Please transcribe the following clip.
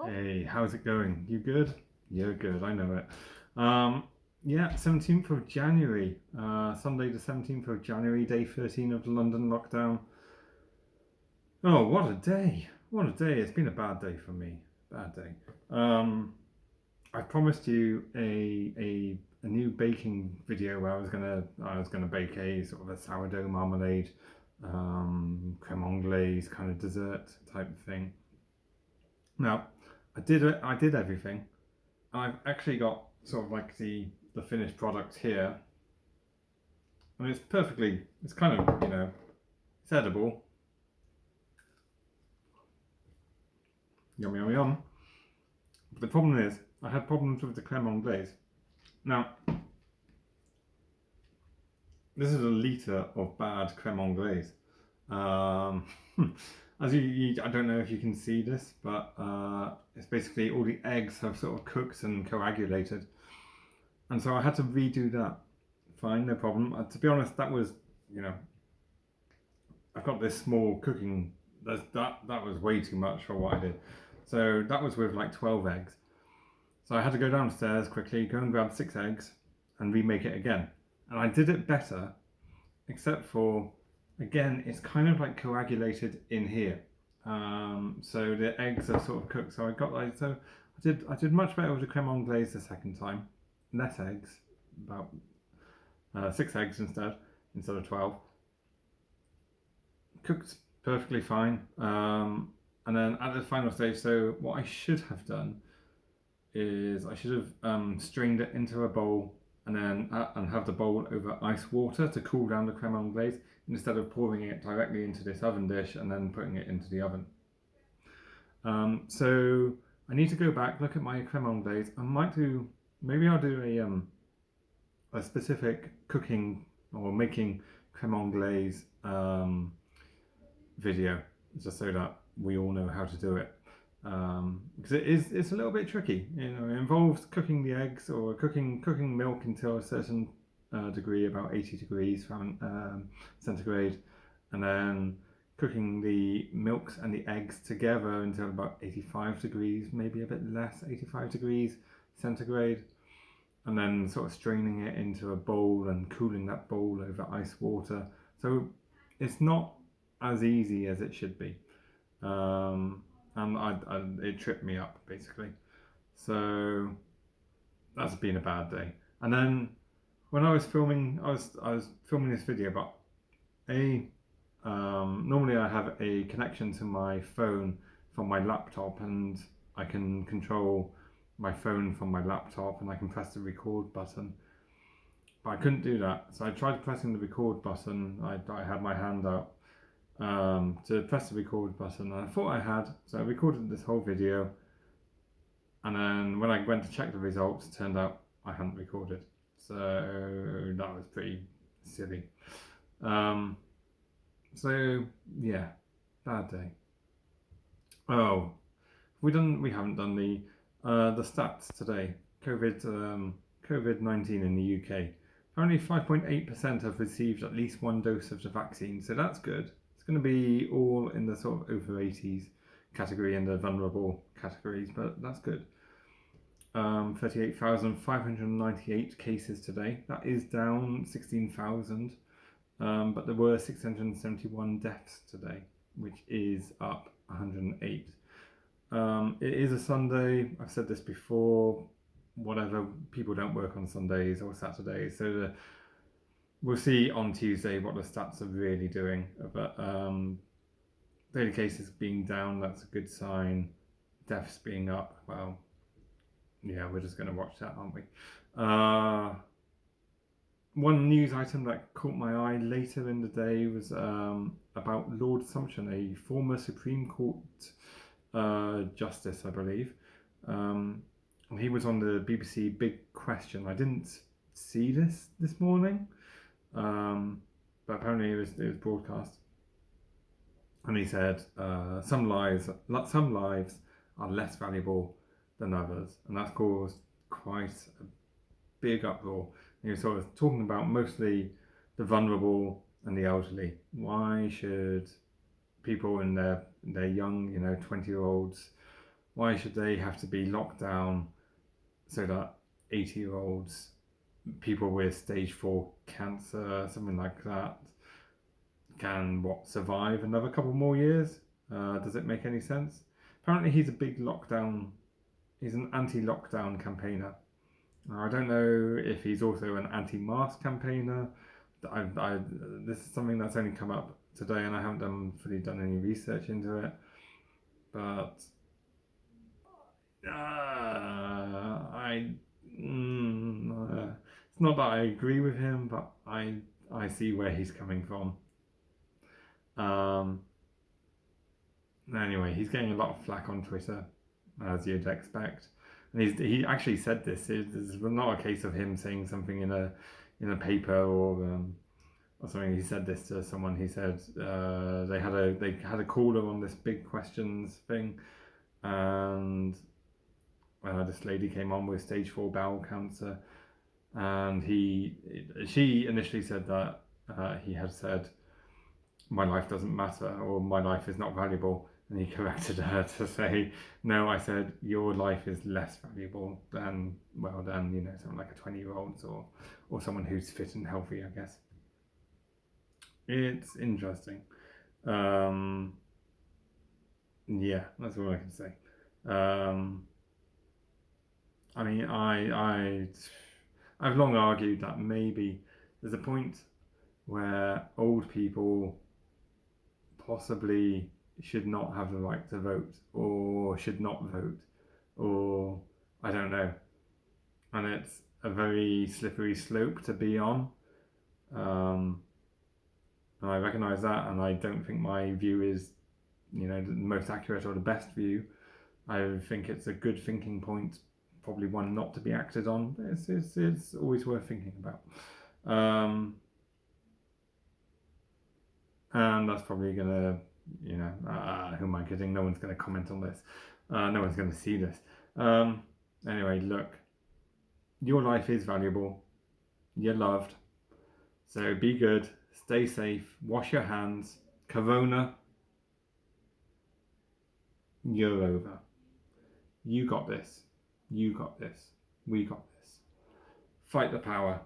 Hey, how's it going? You good? You're good, I know it. Yeah, 17th of January, Sunday the 17th of January, day 13 of the London lockdown. Oh, what a day! What a day! It's been a bad day for me. Bad day. Um, I promised you a new baking video where I was gonna bake a sort of a sourdough marmalade, creme anglaise kind of dessert type of thing. Now, I did it. I did everything. I've actually got sort of like the finished product here, and it's kind of it's edible. Yum yum yum. But the problem is, I had problems with the creme anglaise. Now, this is a liter of bad creme anglaise. Um, I don't know if you can see this, but it's basically all the eggs have sort of cooked and coagulated, and so I had to redo that. Fine, no problem. To be honest, that was you know I've got this small cooking. That was way too much for what I did. So that was with like 12 eggs. So I had to go downstairs quickly, go and grab 6 eggs, and remake it again. And I did it better, except for again, it's kind of like coagulated in here. So the eggs are sort of cooked. So I did much better with the creme anglaise the second time. Less eggs, about 6 eggs instead of 12. Cooked perfectly fine. And then at the final stage, so what I should have done is I should have strained it into a bowl and have the bowl over ice water to cool down the creme anglaise instead of pouring it directly into this oven dish and then putting it into the oven. So I need to go back, look at my creme anglaise. Maybe I'll do a specific cooking or making creme anglaise video, just so that we all know how to do it. Because it's a little bit tricky. It involves cooking the eggs or cooking milk until a certain degree, about 80 degrees centigrade, and then cooking the milks and the eggs together until about 85 degrees, maybe a bit less, 85 degrees centigrade, and then sort of straining it into a bowl and cooling that bowl over ice water. So it's not as easy as it should be. And it tripped me up basically. So that's been a bad day. And then when I was filming, I was filming this video, but normally I have a connection to my phone from my laptop, and I can control my phone from my laptop, and I can press the record button. But I couldn't do that, so I tried pressing the record button. I had my hand out to press the record button, and I thought I had, so I recorded this whole video, and then when I went to check the results, it turned out I hadn't recorded, so that was pretty silly. So yeah, bad day. Oh, we haven't done the stats today. COVID-19 in the UK. Apparently 5.8% have received at least one dose of the vaccine, so that's good. It's going to be all in the sort of over 80s category and the vulnerable categories, but that's good. 38,598 cases today. That is down 16,000, but there were 671 deaths today, which is up 108. It is a Sunday. I've said this before. Whatever, people don't work on Sundays or Saturdays, so we'll see on Tuesday what the stats are really doing. But daily cases being down, that's a good sign. Deaths being up, well, yeah, we're just going to watch that, aren't we? One news item that caught my eye later in the day was about Lord Sumption, a former Supreme Court justice, I believe. He was on the BBC Big Question. I didn't see this morning, but apparently it was broadcast. And he said some lives are less valuable than others, and that's caused quite a big uproar. He was sort of talking about mostly the vulnerable and the elderly. Why should people in their young, 20-year-olds Why should they have to be locked down so that 80-year-olds, people with stage 4 cancer, something like that, can survive another couple more years? Does it make any sense? Apparently, he's a big lockdown. He's an anti-lockdown campaigner. I don't know if he's also an anti-mask campaigner. This is something that's only come up today, and I haven't fully done any research into it. But it's not that I agree with him, but I see where he's coming from. Anyway, he's getting a lot of flack on Twitter, as you'd expect. And he actually said this. It's not a case of him saying something in a paper or something. He said this to someone. He said they had a caller on this big questions thing, and this lady came on with stage 4 bowel cancer, and she initially said that he had said, "My life doesn't matter," or "My life is not valuable." And he corrected her to say, "No, I said your life is less valuable than someone like a 20-year-old or someone who's fit and healthy." I guess it's interesting. Yeah, that's all I can say. I mean, I've long argued that maybe there's a point where old people possibly should not have the right to vote, or should not vote, or I don't know. And it's a very slippery slope to be on. And I recognise that, and I don't think my view is, the most accurate or the best view. I think it's a good thinking point, probably one not to be acted on. It's always worth thinking about. And that's probably gonna, who am I kidding? No one's gonna comment on this. No one's gonna see this. Anyway, look, your life is valuable. You're loved. So be good. Stay safe. Wash your hands. Corona, you're over. You got this. You got this. We got this. Fight the power.